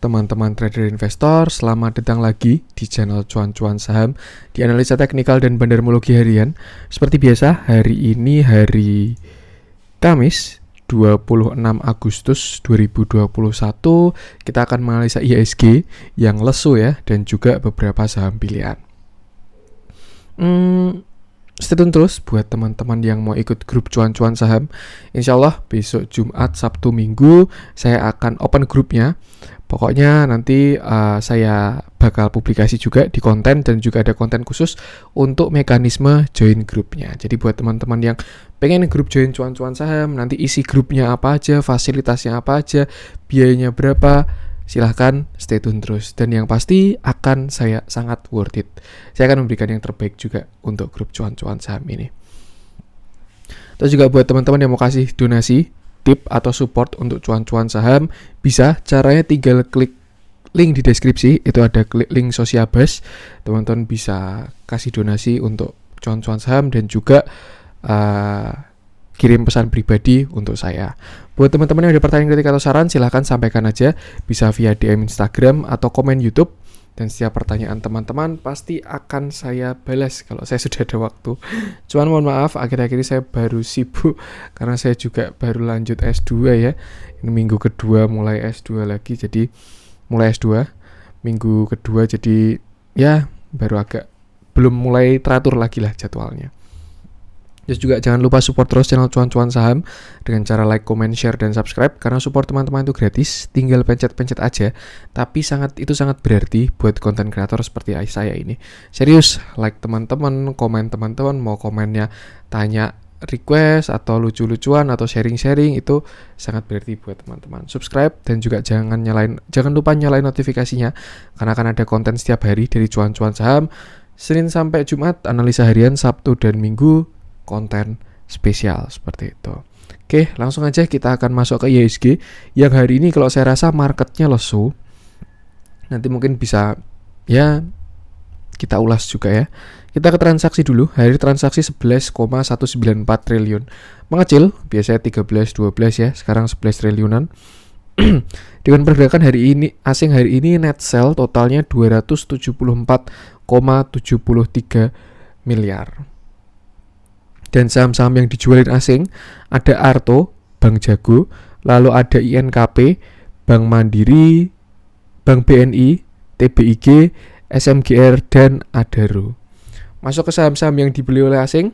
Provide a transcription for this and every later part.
teman-teman trader investor, selamat datang lagi di channel Cuan-Cuan Saham di analisa teknikal dan bandarmologi harian. Seperti biasa, hari ini hari Kamis 26 Agustus 2021, kita akan menganalisa IHSG yang lesu ya, dan juga beberapa saham pilihan. Stay tune terus buat teman-teman yang mau ikut grup Cuan-Cuan Saham. Insya Allah besok Jumat, Sabtu, Minggu saya akan open grupnya. Pokoknya nanti saya bakal publikasi juga di konten, dan juga ada konten khusus untuk mekanisme join grupnya. Jadi buat teman-teman yang pengen grup join Cuan-Cuan Saham, nanti isi grupnya apa aja, fasilitasnya apa aja, biayanya berapa, silahkan stay tune terus. Dan yang pasti akan saya sangat worth it. Saya akan memberikan yang terbaik juga untuk grup Cuan-Cuan Saham ini. Terus juga buat teman-teman yang mau kasih donasi, tip atau support untuk Cuan-Cuan Saham, bisa, caranya tinggal klik link di deskripsi, itu ada klik link Sosiabas. Teman-teman bisa kasih donasi untuk Cuan-Cuan Saham dan juga kirim pesan pribadi untuk saya. Buat teman-teman yang ada pertanyaan, kritik atau saran, silahkan sampaikan aja, bisa via DM Instagram atau komen YouTube. Dan setiap pertanyaan teman-teman pasti akan saya balas kalau saya sudah ada waktu. Cuman mohon maaf, akhir-akhir ini saya baru sibuk karena saya juga baru lanjut S2 ya. Ini minggu kedua mulai S2 lagi, jadi mulai S2 minggu kedua, jadi ya baru agak belum mulai teratur lagi lah jadwalnya. Terus juga jangan lupa support terus channel Cuan-Cuan Saham dengan cara like, comment, share, dan subscribe. Karena support teman-teman itu gratis, tinggal pencet-pencet aja. Tapi itu sangat berarti buat konten kreator seperti saya ini. Serius, like teman-teman, komen teman-teman, mau komennya tanya, request, atau lucu-lucuan, atau sharing-sharing, itu sangat berarti buat teman-teman. Subscribe dan juga jangan lupa nyalain notifikasinya, karena akan ada konten setiap hari dari Cuan-Cuan Saham, Senin sampai Jumat, analisa harian, Sabtu dan Minggu, konten spesial seperti itu. Oke, langsung aja kita akan masuk ke IHSG yang hari ini kalau saya rasa marketnya lesu. Nanti mungkin bisa ya kita ulas juga ya. Kita ke transaksi dulu. Hari transaksi 11,194 triliun. Mengecil, biasanya 13-12 ya, sekarang 11 triliunan. Dengan pergerakan hari ini, asing hari ini net sell totalnya 274,73 miliar. Dan saham-saham yang dijualin asing ada Arto, Bank Jago, lalu ada INKP, Bank Mandiri, Bank BNI, TBIG, SMGR, dan Adaro. Masuk ke saham-saham yang dibeli oleh asing,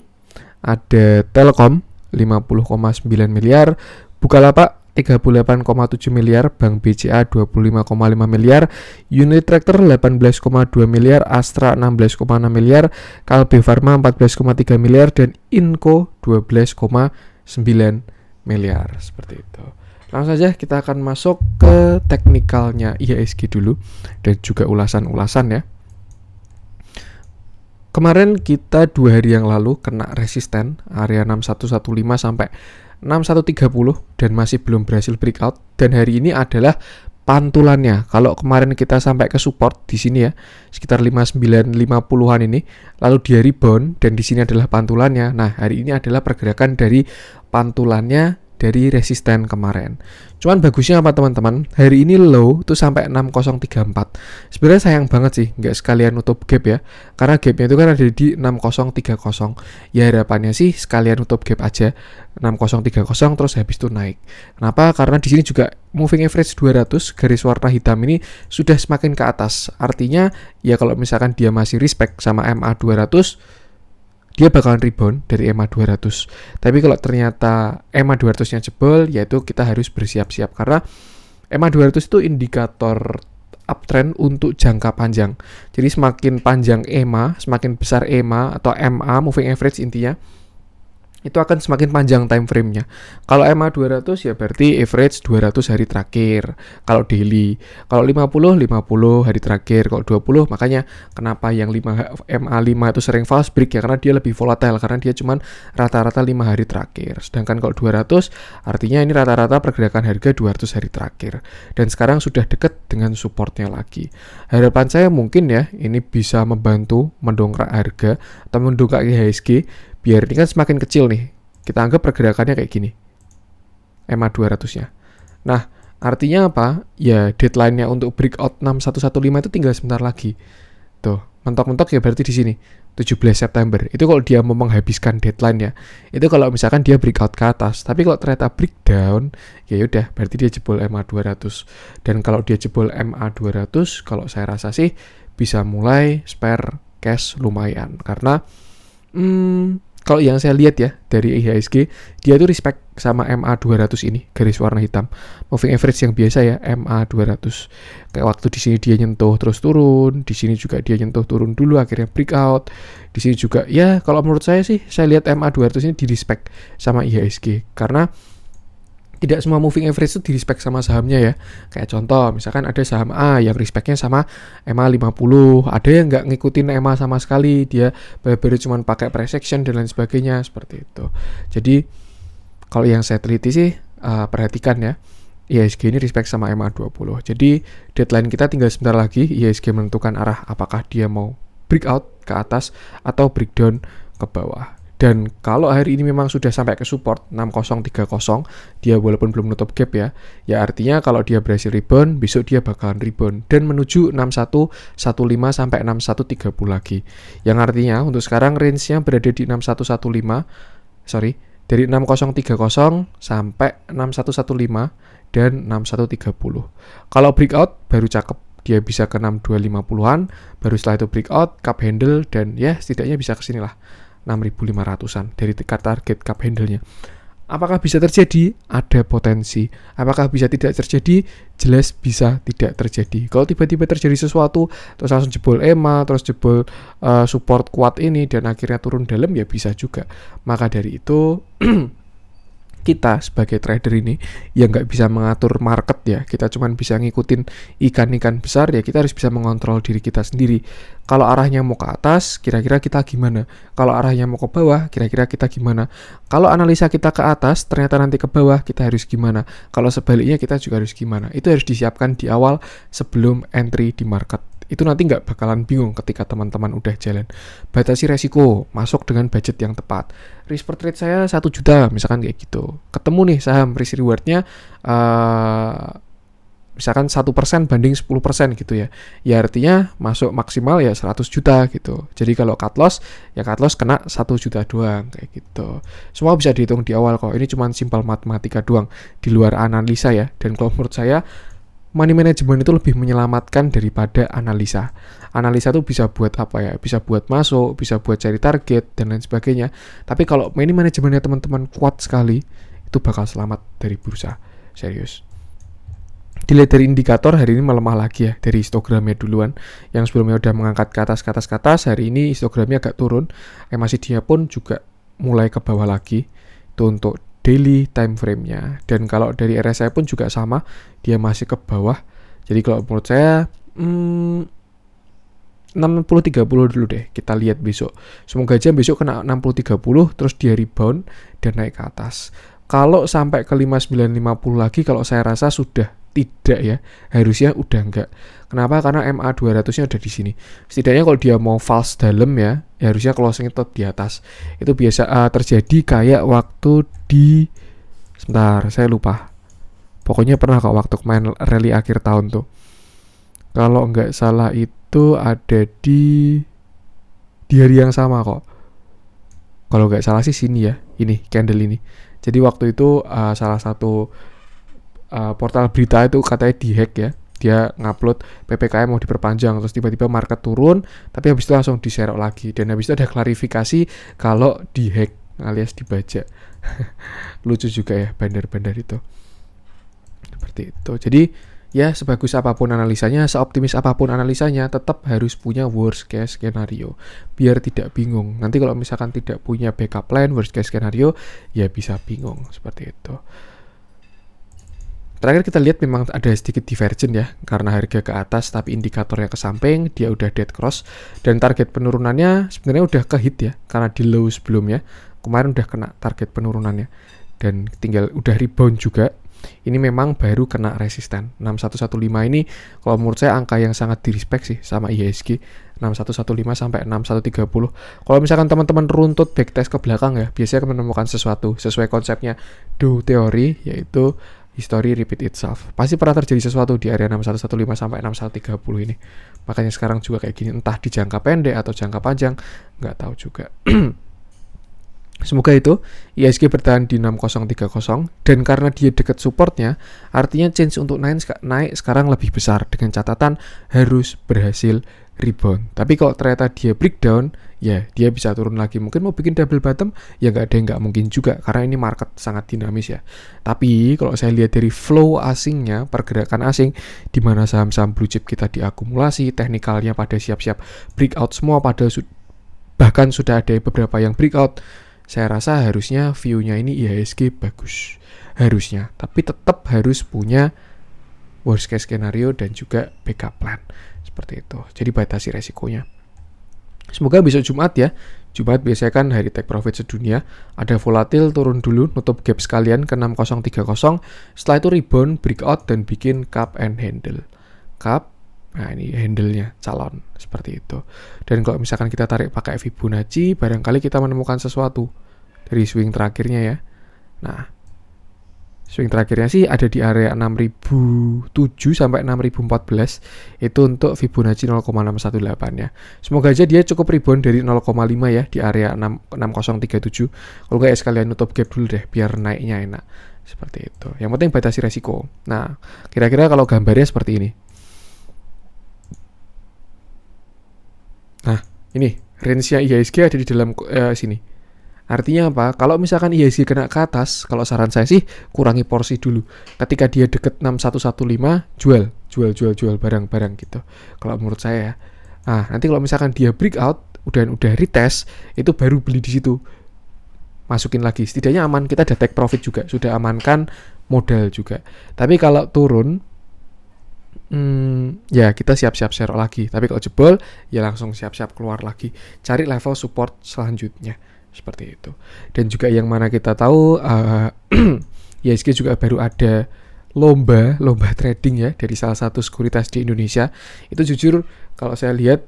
ada Telkom 50,9 miliar, Bukalapak 38,7 miliar, Bank BCA 25,5 miliar, Unit Tractor 18,2 miliar, Astra 16,6 miliar, Kalbe Farma 14,3 miliar, dan Inco 12,9 miliar. Seperti itu. Langsung saja kita akan masuk ke teknikalnya IHSG dulu dan juga ulasan-ulasan ya. Kemarin kita 2 hari yang lalu kena resisten area 6115 sampai 6130 dan masih belum berhasil breakout, dan hari ini adalah pantulannya. Kalau kemarin kita sampai ke support di sini ya, sekitar 5950-an ini, lalu dia rebound dan di sini adalah pantulannya. Nah, hari ini adalah pergerakan dari pantulannya dari resisten kemarin. Cuman bagusnya apa teman-teman? Hari ini low tuh sampai 6034. Sebenarnya sayang banget sih nggak sekalian nutup gap ya. Karena gapnya itu kan ada di 6030. Ya harapannya sih sekalian nutup gap aja 6030 terus habis itu naik. Kenapa? Karena di sini juga moving average 200 garis warna hitam ini sudah semakin ke atas. Artinya ya kalau misalkan dia masih respect sama MA 200, dia bakalan rebound dari EMA 200. Tapi kalau ternyata EMA 200-nya jebol, yaitu kita harus bersiap-siap. Karena EMA 200 itu indikator uptrend untuk jangka panjang. Jadi semakin panjang EMA, semakin besar EMA atau MA, moving average intinya, itu akan semakin panjang time frame-nya. Kalau MA 200 ya berarti average 200 hari terakhir kalau daily. Kalau 50 hari terakhir. Kalau 20, makanya kenapa yang MA 5 itu sering false break ya, karena dia lebih volatile, karena dia cuman rata-rata 5 hari terakhir. Sedangkan kalau 200 artinya ini rata-rata pergerakan harga 200 hari terakhir. Dan sekarang sudah dekat dengan supportnya lagi. Harapan saya mungkin ya ini bisa membantu mendongkrak harga atau mendongkrak IHSG. Biar ini kan semakin kecil nih, kita anggap pergerakannya kayak gini, EMA 200-nya. Nah, Artinya apa? Ya deadline-nya untuk breakout 6115 itu tinggal sebentar lagi. Tuh, mentok-mentok ya berarti di sini 17 September. Itu kalau dia mau menghabiskan deadline ya. Itu kalau misalkan dia breakout ke atas. Tapi kalau ternyata breakdown, ya udah berarti dia jebol MA 200. Dan kalau dia jebol MA 200, kalau saya rasa sih bisa mulai spare cash lumayan. Karena kalau yang saya lihat ya dari IHSG, dia tuh respect sama MA 200 ini, garis warna hitam. Moving average yang biasa ya, MA 200. Kayak waktu di sini dia nyentuh terus turun, di sini juga dia nyentuh turun dulu akhirnya breakout. Di sini juga ya kalau menurut saya sih saya lihat MA 200 ini di respect sama IHSG karena tidak semua moving average itu di respect sama sahamnya ya. Kayak contoh, misalkan ada saham A yang respectnya sama EMA 50, ada yang nggak ngikutin EMA sama sekali, dia baru cuma pakai price action dan lain sebagainya, seperti itu. Jadi, kalau yang saya teliti sih, perhatikan ya, IHSG ini respect sama EMA 20. Jadi, deadline kita tinggal sebentar lagi, IHSG menentukan arah apakah dia mau breakout ke atas atau breakdown ke bawah. Dan kalau hari ini memang sudah sampai ke support 6030, dia walaupun belum nutup gap ya, ya artinya kalau dia berhasil rebound, besok dia bakalan rebound dan menuju 6115 sampai 6130 lagi. Yang artinya untuk sekarang range-nya berada di 6030 sampai 6115 dan 6130. Kalau breakout baru cakep, dia bisa ke 6250-an, baru setelah itu breakout, cup handle, dan ya setidaknya bisa ke sini lah. 6.500-an dari target cup handle-nya. Apakah bisa terjadi? Ada potensi. Apakah bisa tidak terjadi? Jelas bisa tidak terjadi. Kalau tiba-tiba terjadi sesuatu, terus langsung jebol EMA, terus jebol support kuat ini, dan akhirnya turun dalam, ya bisa juga. Maka dari itu, kita sebagai trader ini yang nggak bisa mengatur market ya, kita cuma bisa ngikutin ikan-ikan besar ya, kita harus bisa mengontrol diri kita sendiri. Kalau arahnya mau ke atas, kira-kira kita gimana? Kalau arahnya mau ke bawah, kira-kira kita gimana? Kalau analisa kita ke atas, ternyata nanti ke bawah, kita harus gimana? Kalau sebaliknya, kita juga harus gimana? Itu harus disiapkan di awal sebelum entry di market. Itu nanti nggak bakalan bingung ketika teman-teman udah jalan. Batasi resiko, masuk dengan budget yang tepat. Risk per trade saya 1 juta, misalkan kayak gitu. Ketemu nih saham risk rewardnya misalkan 1% banding 10% gitu ya. Ya artinya masuk maksimal ya 100 juta gitu. Jadi kalau cut loss, ya cut loss kena 1 juta doang kayak gitu. Semua bisa dihitung di awal kok. Ini cuma simpel matematika doang di luar analisa ya. Dan kalau menurut saya money management itu lebih menyelamatkan daripada analisa. Analisa tuh bisa buat apa ya? Bisa buat masuk, bisa buat cari target, dan lain sebagainya. Tapi kalau money managementnya teman-teman kuat sekali, itu bakal selamat dari bursa. Serius. Dilihat dari indikator, hari ini melemah lagi ya. Dari histogramnya duluan. Yang sebelumnya udah mengangkat ke atas, hari ini histogramnya agak turun. MACD-nya pun juga mulai ke bawah lagi. Itu untuk daily time frame-nya. Dan kalau dari RSI pun juga sama, dia masih ke bawah. Jadi kalau menurut saya 60-30 dulu deh, kita lihat besok. Semoga aja besok kena 60-30, terus dia rebound dan naik ke atas. Kalau sampai ke 5950 lagi, kalau saya rasa sudah tidak ya, harusnya udah enggak. Kenapa? Karena MA 200-nya udah di sini. Setidaknya kalau dia mau false dalam ya harusnya closing tetap di atas. Itu biasa terjadi kayak waktu di sebentar, saya lupa. Pokoknya pernah kok waktu main rally akhir tahun tuh. Kalau nggak salah itu ada di hari yang sama kok. Kalau nggak salah sih sini ya, ini candle ini. Jadi waktu itu salah satu portal berita itu katanya dihack ya. Dia ngupload PPKM mau diperpanjang, terus tiba-tiba market turun, tapi habis itu langsung diserok lagi. Dan habis itu ada klarifikasi kalau dihack alias dibajak. Lucu juga ya bandar-bandar itu. Seperti itu. Jadi ya sebagus apapun analisanya, seoptimis apapun analisanya, tetap harus punya worst case scenario biar tidak bingung. Nanti kalau misalkan tidak punya backup plan, worst case scenario, ya bisa bingung seperti itu. Terakhir kita lihat memang ada sedikit divergent ya, karena harga ke atas tapi indikatornya ke samping, dia udah dead cross, dan target penurunannya sebenarnya udah ke hit ya, karena di low sebelumnya, kemarin udah kena target penurunannya, dan tinggal udah rebound juga. Ini memang baru kena resisten. 6115 ini kalau menurut saya angka yang sangat direspek sih sama IHSG. 6115 sampai 6130. Kalau misalkan teman-teman runtut backtest ke belakang ya, biasanya akan menemukan sesuatu sesuai konsepnya Dow Theory, yaitu history repeat itself. Pasti pernah terjadi sesuatu di area 6115 sampai 6130 ini. Makanya sekarang juga kayak gini, entah di jangka pendek atau jangka panjang, nggak tahu juga. Semoga itu IHSG bertahan di 6030, dan karena dia dekat supportnya, artinya chance untuk naik sekarang lebih besar, dengan catatan harus berhasil rebound. Tapi kalau ternyata dia breakdown, ya dia bisa turun lagi. Mungkin mau bikin double bottom, ya nggak mungkin juga, karena ini market sangat dinamis ya. Tapi kalau saya lihat dari flow asingnya, pergerakan asing, di mana saham-saham blue chip kita diakumulasi, teknikalnya pada siap-siap breakout semua, bahkan sudah ada beberapa yang breakout. Saya rasa harusnya view-nya ini IHSG bagus. Harusnya. Tapi tetap harus punya worst case scenario dan juga backup plan. Seperti itu. Jadi batasi resikonya. Semoga besok Jumat ya. Jumat biasanya kan hari take profit sedunia. Ada volatil, turun dulu, nutup gap sekalian ke 6030. Setelah itu rebound, breakout, dan bikin cup and handle. Cup, nah ini handle-nya calon, seperti itu. Dan kalau misalkan kita tarik pakai Fibonacci, barangkali kita menemukan sesuatu dari swing terakhirnya ya. Nah, swing terakhirnya sih ada di area 6007 sampai 6014. Itu untuk Fibonacci 0,618 ya. Semoga aja dia cukup rebound dari 0,5 ya di area 6037. Kalau nggak ya sekalian nutup gap dulu deh biar naiknya enak. Seperti itu. Yang penting batasi resiko. Nah, kira-kira kalau gambarnya seperti ini. Nah, ini range-nya IHSG ada di dalam sini. Artinya apa? Kalau misalkan IHSG kena ke atas, kalau saran saya sih kurangi porsi dulu. Ketika dia deket 6115, jual barang-barang gitu. Kalau menurut saya ya. Nah, nanti kalau misalkan dia breakout, udah retest, itu baru beli di situ. Masukin lagi. Setidaknya aman, kita ada take profit juga, sudah amankan modal juga. Tapi kalau turun, ya kita siap-siap serok lagi. Tapi kalau jebol, ya langsung siap-siap keluar lagi. Cari level support selanjutnya. Seperti itu. Dan juga yang mana kita tahu, IHSG juga baru ada lomba trading ya dari salah satu sekuritas di Indonesia. Itu jujur kalau saya lihat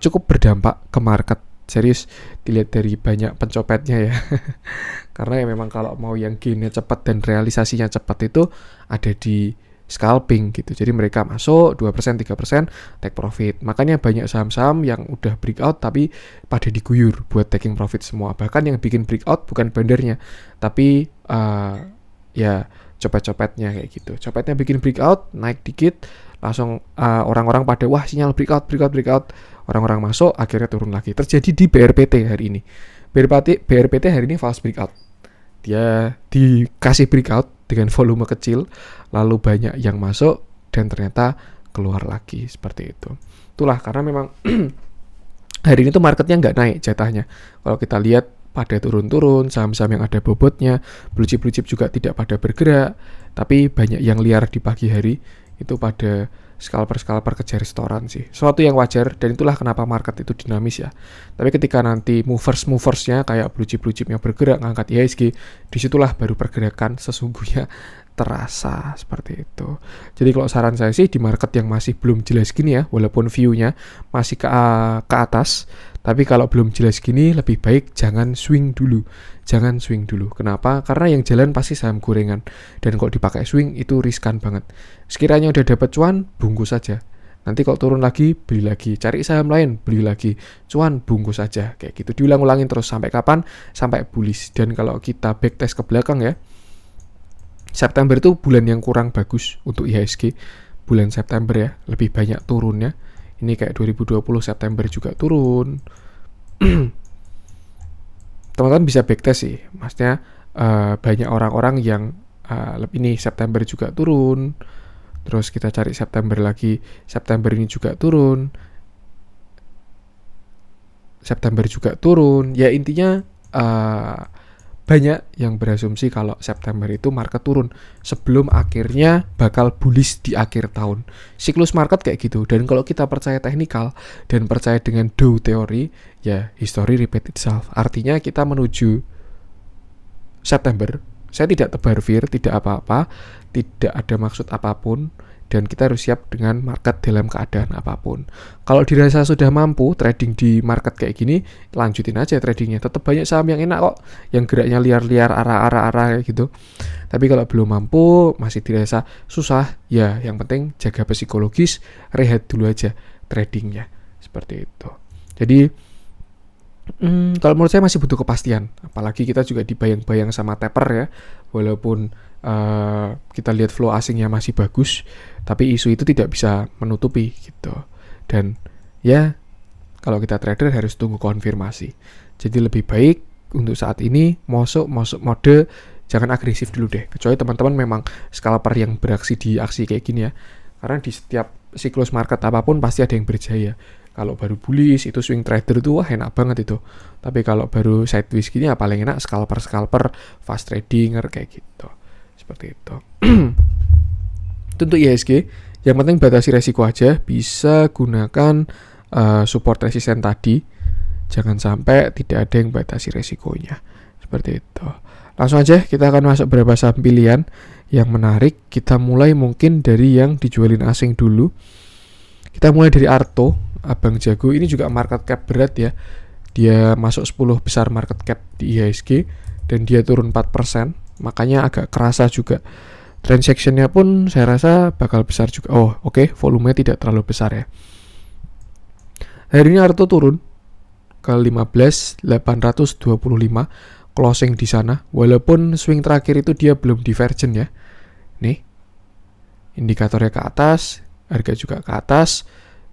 cukup berdampak ke market. Serius, dilihat dari banyak pencopetnya ya. Karena ya memang kalau mau yang gainnya cepat dan realisasinya cepat itu ada di scalping gitu. Jadi mereka masuk 2%, 3% take profit. Makanya banyak saham-saham yang udah breakout tapi pada diguyur buat taking profit semua. Bahkan yang bikin breakout bukan bandernya, tapi ya copet-copetnya kayak gitu. Copetnya bikin breakout, naik dikit, langsung orang-orang pada wah sinyal breakout. Orang-orang masuk, akhirnya turun lagi. Terjadi di BRPT hari ini. BRPT hari ini false breakout. Dia dikasih breakout dengan volume kecil, lalu banyak yang masuk dan ternyata keluar lagi seperti itu. Itulah karena memang hari ini tuh marketnya nggak naik jatahnya. Kalau kita lihat pada turun-turun, saham-saham yang ada bobotnya, blue chip juga tidak pada bergerak, tapi banyak yang liar di pagi hari itu pada scalper kejar restoran sih. Suatu yang wajar dan itulah kenapa market itu dinamis ya. Tapi ketika nanti moversnya kayak blue chip yang bergerak ngangkat IHSG, disitulah baru pergerakan sesungguhnya terasa seperti itu. Jadi kalau saran saya sih di market yang masih belum jelas gini ya, walaupun view-nya masih ke atas, tapi kalau belum jelas gini lebih baik jangan swing dulu. Kenapa? Karena yang jalan pasti saham gorengan. Dan kalau dipakai swing itu riskan banget. Sekiranya udah dapat cuan, bungkus saja. Nanti kalau turun lagi, beli lagi. Cari saham lain, beli lagi. Cuan, bungkus saja. Kayak gitu. Diulang-ulangin terus. Sampai kapan? Sampai bullish. Dan kalau kita backtest ke belakang ya, September itu bulan yang kurang bagus untuk IHSG. Bulan September ya, lebih banyak turunnya. Ini kayak 2020 September juga turun. Teman-teman bisa backtest sih, maksudnya banyak orang-orang yang ini September juga turun, terus kita cari September lagi, September ini juga turun, ya intinya banyak yang berasumsi kalau September itu market turun sebelum akhirnya bakal bullish di akhir tahun. Siklus market kayak gitu. Dan kalau kita percaya teknikal dan percaya dengan Dow teori, ya history repeat itself. Artinya kita menuju September, saya tidak tebar fear, tidak apa-apa, tidak ada maksud apapun. dan kita harus siap dengan market dalam keadaan apapun. Kalau dirasa sudah mampu trading di market kayak gini, lanjutin aja tradingnya. Tetap banyak saham yang enak kok, yang geraknya liar-liar, arah-arah kayak gitu. Tapi kalau belum mampu, masih dirasa susah, ya yang penting jaga psikologis, rehat dulu aja tradingnya. Seperti itu. Jadi kalau menurut saya masih butuh kepastian, apalagi kita juga dibayang-bayang sama taper ya, walaupun kita lihat flow asingnya masih bagus, tapi isu itu tidak bisa menutupi gitu. Dan ya kalau kita trader harus tunggu konfirmasi. Jadi lebih baik untuk saat ini masuk mode jangan agresif dulu deh, kecuali teman-teman memang scalper yang beraksi di aksi kayak gini ya, karena di setiap siklus market apapun pasti ada yang berjaya. Kalau baru bullish itu swing trader itu wah enak banget itu. Tapi kalau baru sideways gini ya paling enak scalper fast tradinger kayak gitu. Seperti itu. Itu untuk IHSG. Yang penting batasi resiko aja. Bisa gunakan support resisten tadi. Jangan sampai tidak ada yang batasi resikonya. Seperti itu. Langsung aja kita akan masuk beberapa saham pilihan yang menarik. Kita mulai mungkin dari yang dijualin asing dulu. Kita mulai dari Arto, abang jago. Ini juga market cap berat ya. Dia masuk 10 besar market cap di IHSG dan dia turun 4%, makanya agak kerasa juga. Transaction-nya pun saya rasa bakal besar juga. Oh, oke, volumenya tidak terlalu besar ya. Hari ini Arto turun ke 15.825, closing di sana. Walaupun swing terakhir itu dia belum divergent ya. Nih. Indikatornya ke atas, harga juga ke atas.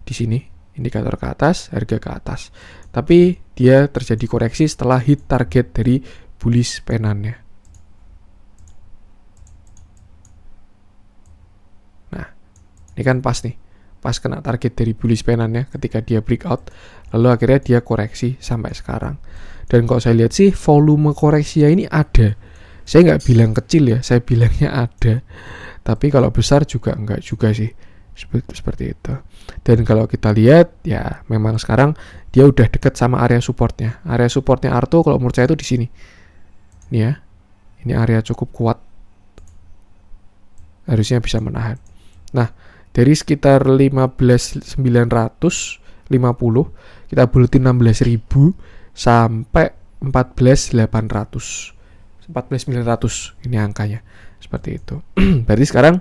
Di sini indikator ke atas, harga ke atas. Tapi dia terjadi koreksi setelah hit target dari bullish penannya. Nah, ini kan pas nih. Pas kena target dari bullish penannya ketika dia breakout, lalu akhirnya dia koreksi sampai sekarang. Dan kalau saya lihat sih volume koreksi ini ada. Saya nggak bilang kecil ya, saya bilangnya ada. Tapi kalau besar juga enggak juga sih. Seperti itu. Dan kalau kita lihat ya memang sekarang dia udah deket sama area supportnya. Area supportnya Arto kalau menurut saya itu di sini. Ini ya. Ini area cukup kuat. Harusnya bisa menahan. Nah, dari sekitar 15.950 kita buletin 16.000 sampai 14.800. 14.900 ini angkanya. Seperti itu. Berarti sekarang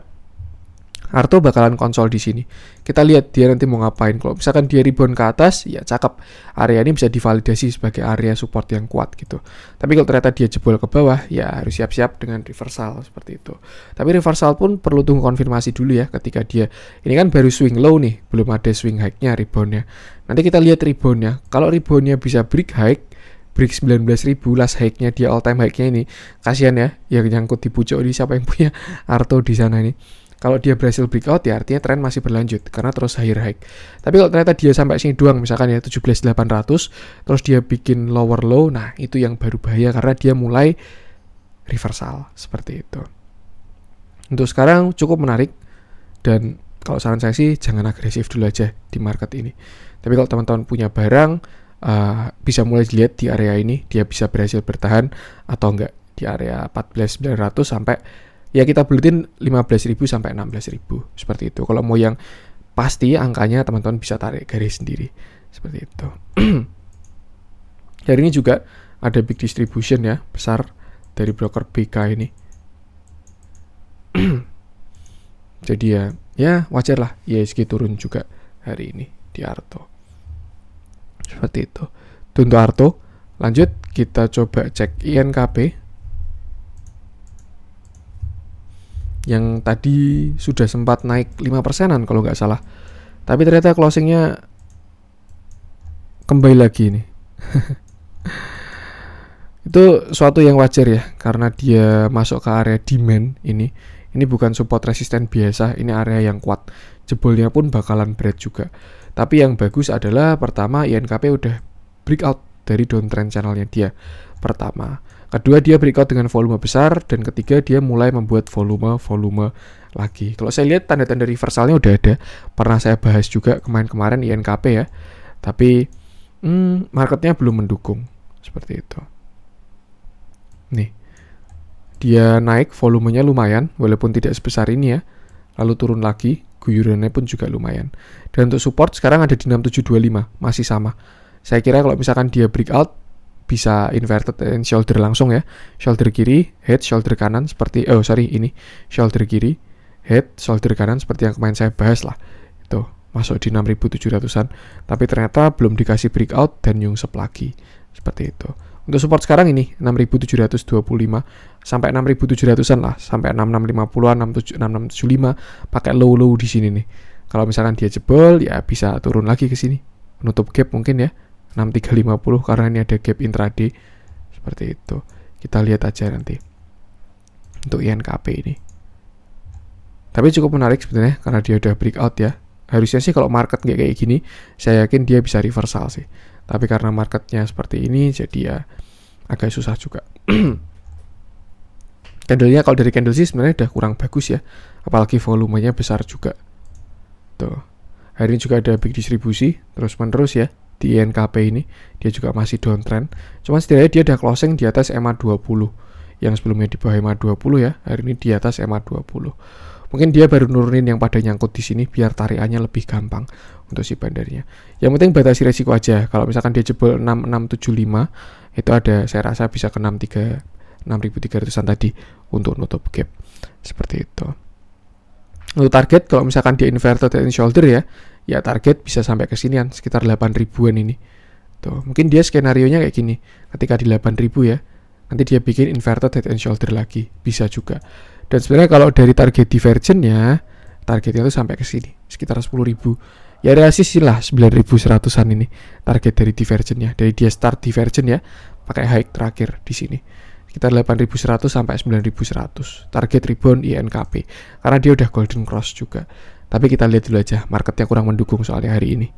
Arto bakalan konsol di sini. Kita lihat dia nanti mau ngapain. Kalau misalkan dia rebound ke atas, ya cakep. Area ini bisa divalidasi sebagai area support yang kuat gitu. Tapi kalau ternyata dia jebol ke bawah, ya harus siap-siap dengan reversal seperti itu. Tapi reversal pun perlu tunggu konfirmasi dulu ya ketika dia. Ini kan baru swing low nih, belum ada swing high-nya, rebound-nya. Nanti kita lihat rebound-nya. Kalau rebound-nya bisa break high, break 19.000 last high-nya dia all time high-nya ini. Kasihan ya, yang nyangkut di pucuk ini siapa yang punya Arto di sana ini. Kalau dia berhasil breakout ya artinya tren masih berlanjut karena terus higher high. Tapi kalau ternyata dia sampai sini doang misalkan ya 17.800 terus dia bikin lower low, nah itu yang baru bahaya karena dia mulai reversal seperti itu. Untuk sekarang cukup menarik dan kalau saran saya sih jangan agresif dulu aja di market ini. Tapi kalau teman-teman punya barang bisa mulai dilihat di area ini dia bisa berhasil bertahan atau enggak di area 14.900 sampai ya kita buletin 15.000 sampai 16.000 seperti itu. Kalau mau yang pasti angkanya teman-teman bisa tarik garis sendiri seperti itu. Hari ini juga ada big distribution ya besar dari broker BK ini. Jadi ya wajar lah IHSG turun juga hari ini di Arto. Seperti itu. Untuk Arto, lanjut kita coba cek INKP. Yang tadi sudah sempat naik 5%-an kalau nggak salah. Tapi ternyata closingnya kembali lagi nih. Itu suatu yang wajar ya, karena dia masuk ke area demand ini. Ini bukan support resisten biasa, ini area yang kuat. Jebolnya pun bakalan berat juga. Tapi yang bagus adalah pertama INKP udah breakout dari downtrend channelnya dia. Pertama. Kedua dia breakout dengan volume besar dan ketiga dia mulai membuat volume lagi. Kalau saya lihat tanda-tanda reversalnya udah ada. Pernah saya bahas juga kemarin INKP ya. Tapi marketnya belum mendukung seperti itu. Nih. Dia naik volumenya lumayan walaupun tidak sebesar ini ya. lalu turun lagi, guyurannya pun juga lumayan. Dan untuk support sekarang ada di 6725, masih sama. Saya kira kalau misalkan dia breakout bisa inverted and shoulder langsung ya. Shoulder kiri, head, shoulder kanan seperti ini shoulder kiri, head, shoulder kanan seperti yang kemarin saya bahas lah. Itu masuk di 6700-an, tapi ternyata belum dikasih breakout dan nyungsep lagi. Seperti itu. Untuk support sekarang ini 6725 sampai 6700-an lah, sampai 6650-an, 6675 pakai low di sini nih. Kalau misalkan dia jebol ya bisa turun lagi ke sini. Menutup gap mungkin ya 6350 karena ini ada gap intraday. Seperti itu. Kita lihat aja nanti. Untuk INKP ini. Tapi cukup menarik sebenarnya karena dia udah breakout ya. Harusnya sih kalau market nggak kayak gini, saya yakin dia bisa reversal sih. Tapi karena marketnya seperti ini, jadi ya agak susah juga. Candlenya kalau dari candle sih sebenarnya udah kurang bagus ya. Apalagi volumenya besar juga. Tuh. Hari ini juga ada big distribusi terus-menerus ya di INKP ini. Dia juga masih downtrend. Cuman setidaknya dia udah closing di atas MA20. Yang sebelumnya di bawah MA20 ya. Hari ini di atas MA20. Mungkin dia baru nurunin yang pada nyangkut di sini biar tarikannya lebih gampang untuk si bandarnya. Yang penting batasi resiko aja. Kalau misalkan dia jebol 6675, itu ada saya rasa bisa ke 6300-an tadi untuk nutup gap. Seperti itu. Untuk target kalau misalkan dia inverted and shoulder ya target bisa sampai ke sinian sekitar 8.000-an ini. Tuh, mungkin dia skenarionya kayak gini. Ketika di 8.000 ya, nanti dia bikin inverted head and shoulder lagi, bisa juga. Dan sebenarnya kalau dari target divergentnya, targetnya itu sampai ke sini, sekitar 10.000. Ya realistis lah 9.100-an ini target dari divergentnya. Dari dia start divergent ya, pakai high terakhir di sini. Sekitar 8.100 sampai 9.100. Target rebound INKP. Karena dia udah golden cross juga. Tapi kita lihat dulu aja, marketnya kurang mendukung soalnya hari ini.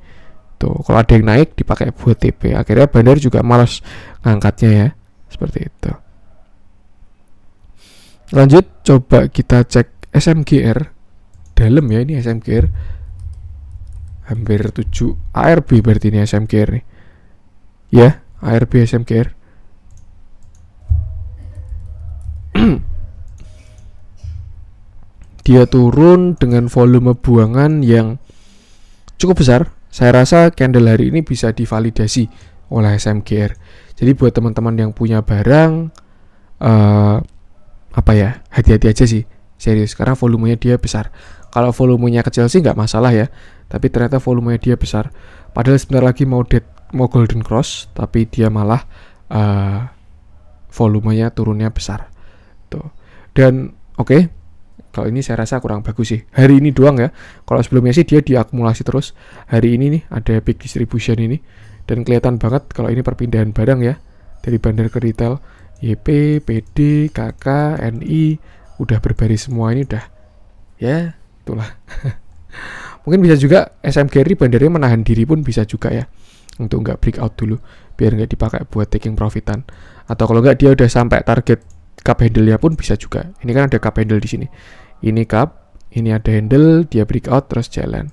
Tuh, kalau ada yang naik dipakai buat TP. Akhirnya bandar juga malas ngangkatnya ya. Seperti itu. Lanjut, coba kita cek SMGR. Dalam ya ini SMGR. Hampir 7 ARB berarti ini SMGR nih. Ya, ARB SMGR. Dia turun dengan volume buangan yang cukup besar. Saya rasa candle hari ini bisa divalidasi oleh SMGR. Jadi buat teman-teman yang punya barang hati-hati aja sih, serius, karena volumenya dia besar. Kalau volumenya kecil sih nggak masalah ya, tapi ternyata volumenya dia besar. Padahal sebentar lagi mau golden cross, tapi dia malah volumenya turunnya besar. Tuh. Dan oke, kalau ini saya rasa kurang bagus sih. Hari ini doang ya. Kalau sebelumnya sih dia diakumulasi terus. Hari ini nih ada big distribution ini, dan kelihatan banget kalau ini perpindahan barang ya dari bandar ke retail. YP, PD, KK, NI udah berbaris semua ini udah. Ya, itulah. Mungkin bisa juga SMGR bandarnya menahan diri pun bisa juga ya. Untuk nggak breakout dulu biar nggak dipakai buat taking profitan. Atau kalau nggak dia udah sampai target cup handle-nya pun bisa juga. Ini kan ada cup handle di sini. Ini cup, ini ada handle, dia breakout terus jalan.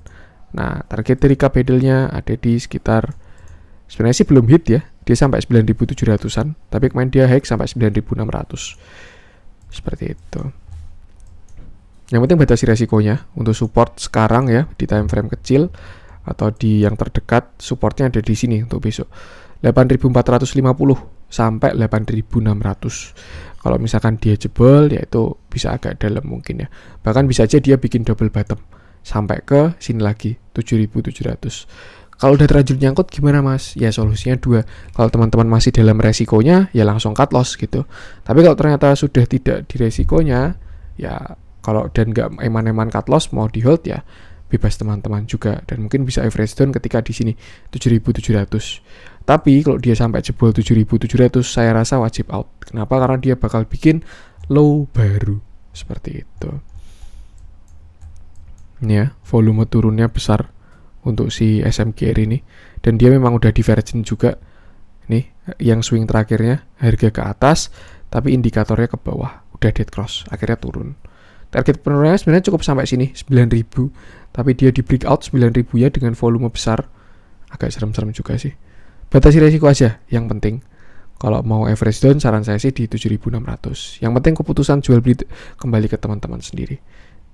Nah, target dari cup handle-nya ada di sekitar, sebenarnya sih belum hit ya. Dia sampai 9.700-an, tapi kemarin dia high sampai 9.600. Seperti itu. Yang penting batasi resikonya. Untuk support sekarang ya, di time frame kecil atau di yang terdekat, supportnya ada di sini untuk besok. 8.450 sampai 8.600. Kalau misalkan dia jebol, ya itu bisa agak dalam mungkin ya. Bahkan bisa aja dia bikin double bottom sampai ke sini lagi 7.700. Kalau udah terlanjur nyangkut gimana mas? Ya solusinya dua. Kalau teman-teman masih dalam resikonya, ya langsung cut loss gitu. Tapi kalau ternyata sudah tidak di resikonya, ya kalau dan nggak eman-eman cut loss mau di hold ya bebas teman-teman juga. Dan mungkin bisa average down ketika di sini 7.700. Tapi kalau dia sampai jebol 7.700, saya rasa wajib out. Kenapa? Karena dia bakal bikin low baru seperti itu. Ini ya, volume turunnya besar untuk si SMGR ini, dan dia memang udah divergent juga nih. Yang swing terakhirnya harga ke atas tapi indikatornya ke bawah, udah dead cross, akhirnya turun. Target penurunannya sebenarnya cukup sampai sini 9.000, tapi dia di breakout 9.000 ya dengan volume besar. Agak serem-serem juga sih. Batasi resiko aja yang penting. Kalau mau average down saran saya sih di 7.600. Yang penting keputusan jual beli kembali ke teman-teman sendiri.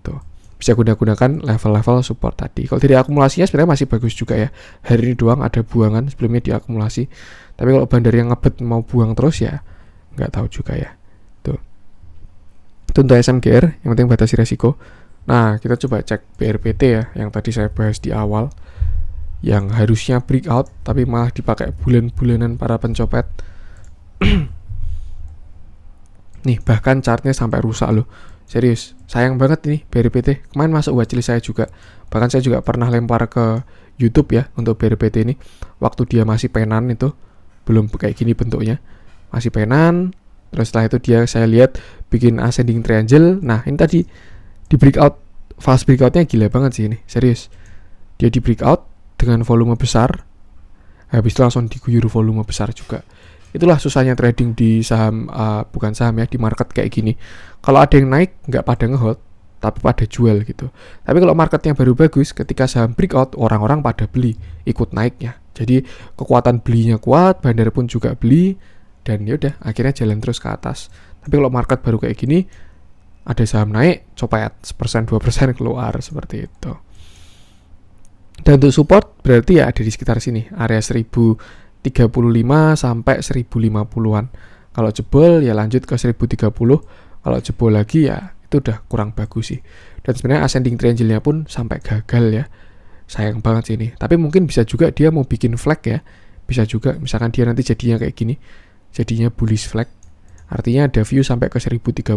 Tuh. bisa gunakan level-level support tadi. Kalau dari akumulasinya sebenarnya masih bagus juga ya. Hari ini doang ada buangan, sebelumnya diakumulasi. Tapi kalau bandar yang ngebet mau buang terus ya nggak tahu juga ya. Tuh. Itu untuk SMGR, yang penting batasi resiko. Nah, kita coba cek BRPT ya, yang tadi saya bahas di awal. Yang harusnya breakout, tapi malah dipakai bulan-bulanan para pencopet. Nih, bahkan chartnya sampai rusak loh. Serius, sayang banget ini BRPT. Kemarin masuk watchlist saya juga. Bahkan saya juga pernah lempar ke YouTube ya untuk BRPT ini. Waktu dia masih penan itu, belum kayak gini bentuknya. Masih penan. Terus setelah itu saya lihat bikin ascending triangle. Nah, ini tadi di breakout, fast breakoutnya gila banget sih ini. Serius. Dia di breakout dengan volume besar. Habis itu langsung diguyur volume besar juga. Itulah susahnya trading di saham, bukan saham ya, di market kayak gini. Kalau ada yang naik, nggak pada ngehold, tapi pada jual gitu. Tapi kalau marketnya baru bagus, ketika saham breakout, orang-orang pada beli, ikut naiknya. Jadi kekuatan belinya kuat, bandar pun juga beli, dan yaudah, akhirnya jalan terus ke atas. Tapi kalau market baru kayak gini, ada saham naik, copet 1%, 2% keluar, seperti itu. Dan untuk support, berarti ya ada di sekitar sini, area 1035 sampai 1050-an. Kalau jebol ya lanjut ke 1030. Kalau jebol lagi ya itu udah kurang bagus sih. Dan sebenarnya ascending triangle-nya pun sampai gagal ya. Sayang banget sih ini. Tapi mungkin bisa juga dia mau bikin flag ya. Bisa juga misalkan dia nanti jadinya kayak gini. Jadinya bullish flag. Artinya ada view sampai ke 1030,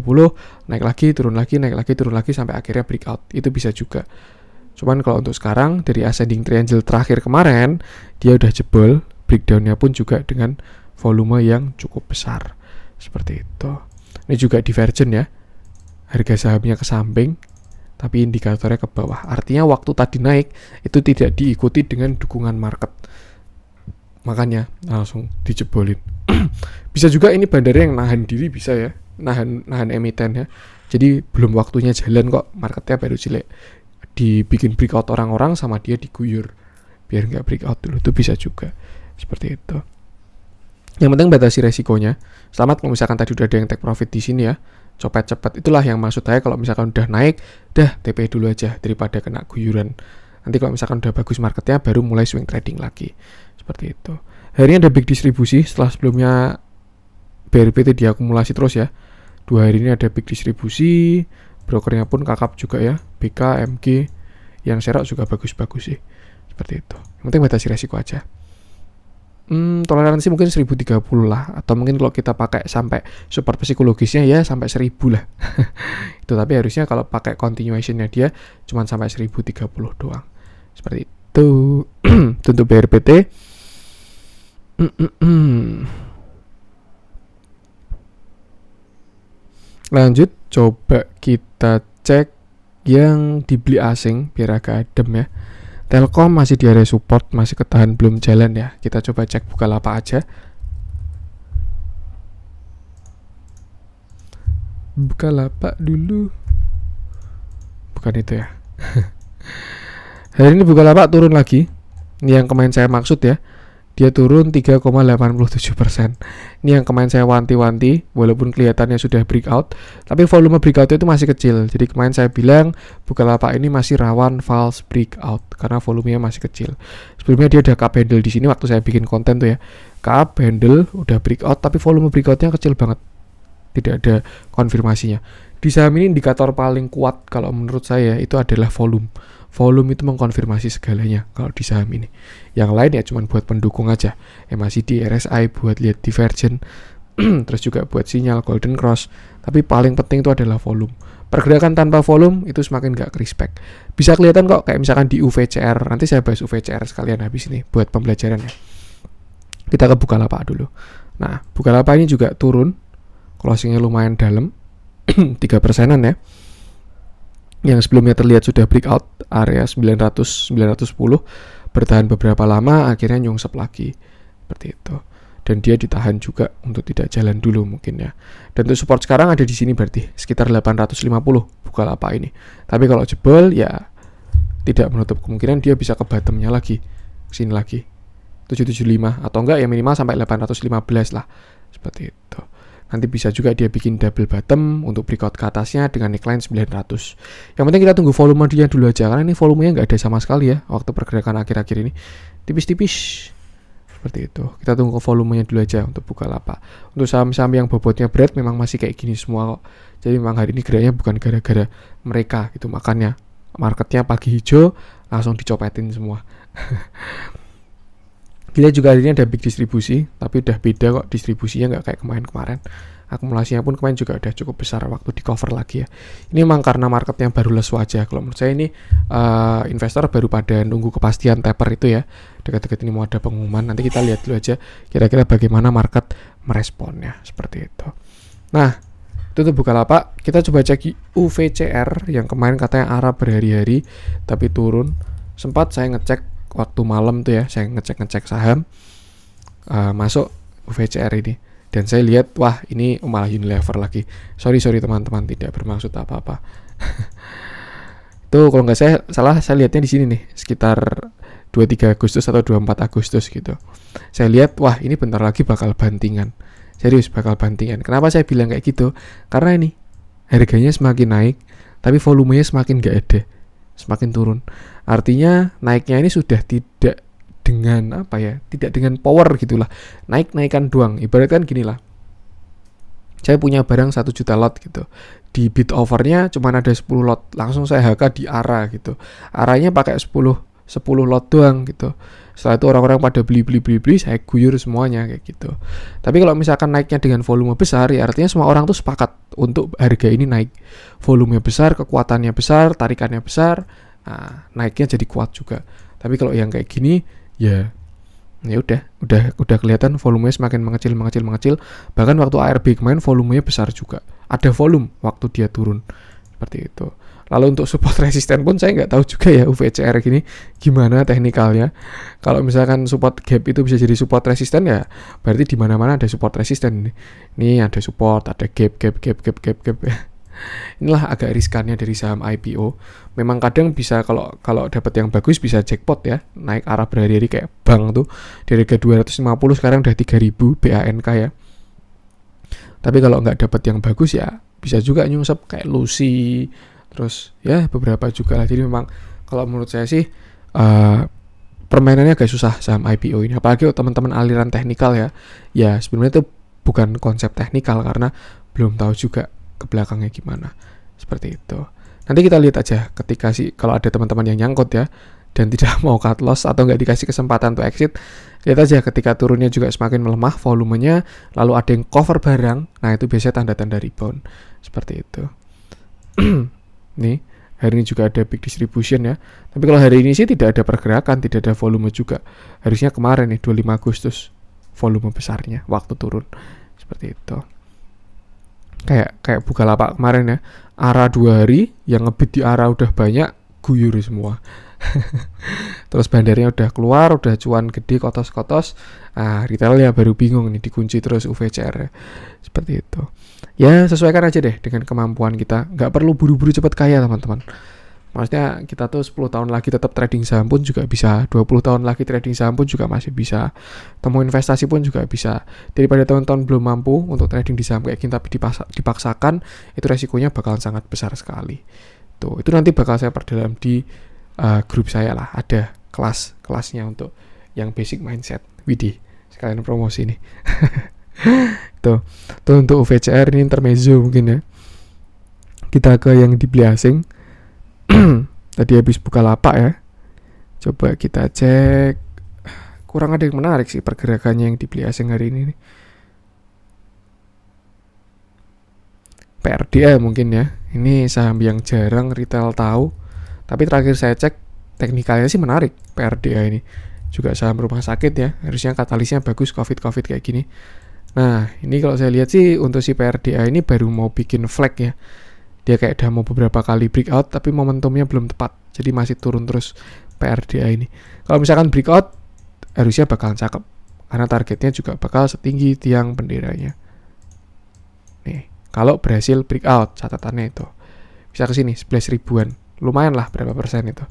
naik lagi, turun lagi, naik lagi, turun lagi sampai akhirnya breakout. Itu bisa juga. Cuman kalau untuk sekarang dari ascending triangle terakhir kemarin dia udah jebol. Breakdown-nya pun juga dengan volume yang cukup besar. Seperti itu. Ini juga divergent ya. Harga sahamnya ke samping, tapi indikatornya ke bawah. Artinya waktu tadi naik, itu tidak diikuti dengan dukungan market. Makanya langsung dijebolin. Bisa juga ini bandarnya yang nahan diri, bisa ya. Nahan emiten ya. Jadi belum waktunya jalan kok, marketnya baru jelek. Dibikin breakout orang-orang sama dia diguyur. Biar nggak breakout dulu, itu bisa juga. Seperti itu. Yang penting batasi resikonya. Selamat kalau misalkan tadi udah ada yang take profit di sini ya. Copet cepat. Itulah yang maksud saya kalau misalkan udah naik, dah TP dulu aja daripada kena guyuran. Nanti kalau misalkan udah bagus marketnya baru mulai swing trading lagi. Seperti itu. Hari ini ada big distribusi setelah sebelumnya BRPT diakumulasi terus ya. 2 hari ini ada big distribusi. Brokernya pun kakap juga ya. BK, MG. Yang serok juga bagus-bagus sih. Seperti itu. Yang penting batasi resiko aja. Toleransi mungkin 1030 lah. Atau mungkin kalau kita pakai sampai support psikologisnya ya sampai 1000 lah. Itu tapi harusnya kalau pakai continuationnya dia cuma sampai 1030 doang. Seperti itu. Untuk BRPT. Lanjut, coba kita cek yang dibeli asing biar agak adem ya. Telkom masih di area support, masih ketahan belum jalan ya. Kita coba cek Bukalapak aja. Bukalapak dulu. Bukan itu ya. Hari ini Bukalapak turun lagi. Ini yang kemarin saya maksud ya. Dia turun 3,87%. Ini yang kemarin saya wanti-wanti, walaupun kelihatannya sudah breakout, tapi volume breakout itu masih kecil. Jadi kemarin saya bilang Bukalapak ini masih rawan false breakout karena volumenya masih kecil. Sebelumnya dia udah cup handle di sini waktu saya bikin konten tuh ya. Cup handle udah breakout, tapi volume breakoutnya kecil banget. Tidak ada konfirmasinya. Di saham ini indikator paling kuat kalau menurut saya itu adalah volume. Volume itu mengkonfirmasi segalanya kalau di saham ini. Yang lain ya cuma buat pendukung aja. MACD, RSI buat lihat divergent, terus juga buat sinyal golden cross. Tapi paling penting itu adalah volume. Pergerakan tanpa volume itu semakin gak respect. Bisa kelihatan kok kayak misalkan di UVCR. Nanti saya bahas UVCR sekalian habis ini buat pembelajarannya. Kita ke Bukalapak dulu. Nah, Bukalapak ini juga turun. Closingnya lumayan dalam. 3%-an ya. Yang sebelumnya terlihat sudah breakout area 900-910, bertahan beberapa lama, akhirnya nyungsep lagi seperti itu. Dan dia ditahan juga untuk tidak jalan dulu mungkin ya. Dan untuk support sekarang ada di sini berarti sekitar 850 Bukalapak ini. Tapi kalau jebol ya tidak menutup kemungkinan dia bisa ke bottomnya lagi, sini lagi 775 atau enggak ya minimal sampai 815 lah seperti itu. Nanti bisa juga dia bikin double bottom untuk breakout ke atasnya dengan neckline 900. Yang penting kita tunggu volume dia dulu aja, karena ini volumenya nggak ada sama sekali ya waktu pergerakan akhir-akhir ini, tipis-tipis seperti itu. Kita tunggu volumenya dulu aja untuk Bukalapak. Untuk saham-saham yang bobotnya berat memang masih kayak gini semua kok. Jadi memang hari ini geraknya bukan gara-gara mereka gitu, makanya marketnya pagi hijau langsung dicopetin semua. Gila juga hari ini ada big distribusi, tapi udah beda kok distribusinya, nggak kayak kemarin-kemarin. Akumulasinya pun kemarin juga udah cukup besar waktu di cover lagi ya. Ini memang karena marketnya baru lesu aja. Kalau menurut saya ini investor baru pada nunggu kepastian taper itu ya. Dekat-dekat ini mau ada pengumuman. Nanti kita lihat dulu aja kira-kira bagaimana market meresponnya seperti itu. Nah, itu tuh Bukalapak. Kita coba cek UVCR yang kemarin katanya arah berhari-hari tapi turun. Sempat saya ngecek waktu malam tuh ya, saya ngecek saham, masuk UVCR ini, dan saya lihat wah ini malah Unilever lagi. Sorry teman-teman, tidak bermaksud apa-apa. Tuh kalau nggak salah saya lihatnya di sini nih, sekitar 23 Agustus atau 24 Agustus gitu. Saya lihat wah ini bentar lagi bakal bantingan. Serius bakal bantingan. Kenapa saya bilang kayak gitu? Karena ini harganya semakin naik tapi volumenya semakin nggak ada, semakin turun. Artinya naiknya ini sudah tidak dengan tidak dengan power gitulah, naik-naikan doang. Ibaratkan gini lah, saya punya barang 1 juta lot gitu, di bid overnya cuma ada 10 lot, langsung saya HK di ARA gitu, arahnya pakai 10 lot doang gitu. Setelah itu orang-orang pada beli, saya guyur semuanya kayak gitu. Tapi kalau misalkan naiknya dengan volume besar, ya artinya semua orang tuh sepakat untuk harga ini naik. Volumenya besar, kekuatannya besar, tarikannya besar, nah, naiknya jadi kuat juga. Tapi kalau yang kayak gini, ya udah kelihatan volumenya semakin mengecil. Bahkan waktu ARB kemarin volumenya besar juga. Ada volume waktu dia turun seperti itu. Lalu untuk support resisten pun saya nggak tahu juga ya UVCR gini gimana teknikalnya. Kalau misalkan support gap itu bisa jadi support resisten ya berarti di mana-mana ada support resisten ini. Ini ada support, ada gap. Inilah agak riskannya dari saham IPO. Memang kadang bisa kalau dapat yang bagus bisa jackpot ya, naik arah berhari-hari kayak bank tuh dari harga 250 sekarang udah 3000 BANK ya. Tapi kalau nggak dapat yang bagus ya bisa juga nyungsep kayak Lucy, terus ya beberapa juga lah. Jadi memang kalau menurut saya sih permainannya agak susah saham IPO ini, apalagi teman-teman aliran teknikal ya. Ya sebenarnya itu bukan konsep teknikal karena belum tahu juga ke belakangnya gimana seperti itu. Nanti kita lihat aja ketika kalau ada teman-teman yang nyangkut ya dan tidak mau cut loss atau nggak dikasih kesempatan untuk exit, lihat aja ketika turunnya juga semakin melemah volumenya, lalu ada yang cover barang, nah itu biasanya tanda-tanda rebound seperti itu. Nih hari ini juga ada big distribution ya, tapi kalau hari ini sih tidak ada pergerakan, tidak ada volume juga. Harusnya kemarin nih 25 Agustus volume besarnya waktu turun seperti itu. Kayak Bukalapak kemarin ya, arah 2 hari yang ngebit di arah udah banyak, guyur semua. Terus bandarnya udah keluar, udah cuan gede, kotos-kotos, retailnya baru bingung nih, dikunci terus UVCR seperti itu. Ya sesuaikan aja deh dengan kemampuan kita, nggak perlu buru-buru cepat kaya teman-teman. Maksudnya kita tuh 10 tahun lagi tetap trading saham pun juga bisa, 20 tahun lagi trading saham pun juga masih bisa, temu investasi pun juga bisa. Daripada tahun-tahun belum mampu untuk trading di saham kayak gini tapi dipaksakan, itu resikonya bakalan sangat besar sekali. Tuh, itu nanti bakal saya perdalam di grup saya lah, ada kelasnya untuk yang basic mindset. Widih, sekalian promosi nih. tuh untuk UVCR ini intermezzo mungkin ya. Kita ke yang dibeli asing. Tadi habis Bukalapak ya. Coba kita cek. Kurang ada yang menarik sih pergerakannya yang dibeli asing hari ini nih. PRDA mungkin ya. Ini saham yang jarang retail tahu. Tapi terakhir saya cek teknikalnya sih menarik PRDA ini. Juga saham rumah sakit ya. Harusnya katalisnya bagus COVID kayak gini. Nah ini kalau saya lihat sih untuk si PRDA ini baru mau bikin flag ya. Dia kayak udah mau beberapa kali breakout tapi momentumnya belum tepat. Jadi masih turun terus PRDA ini. Kalau misalkan breakout harusnya bakalan cakep. Karena targetnya juga bakal setinggi tiang benderanya. Nih, kalau berhasil breakout catatannya itu bisa ke sini 11 ribuan lumayan lah berapa persen itu.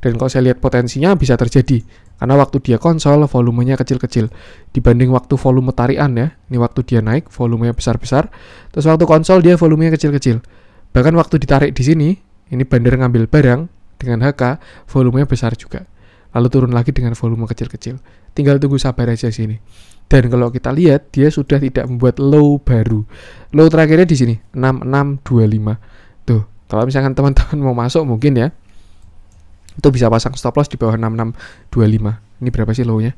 Dan kalau saya lihat potensinya bisa terjadi, karena waktu dia konsol volumenya kecil-kecil dibanding waktu volume tarikan ya. Ini waktu dia naik volumenya besar-besar, terus waktu konsol dia volumenya kecil-kecil. Bahkan waktu ditarik di sini, ini bandar ngambil barang dengan HK, volumenya besar juga. Lalu turun lagi dengan volume kecil-kecil. Tinggal tunggu sabar aja sini. Dan kalau kita lihat, dia sudah tidak membuat low baru. Low terakhirnya di sini 6625. Tuh, kalau misalkan teman-teman mau masuk mungkin ya, itu bisa pasang stop loss di bawah 6625. Ini berapa sih low-nya?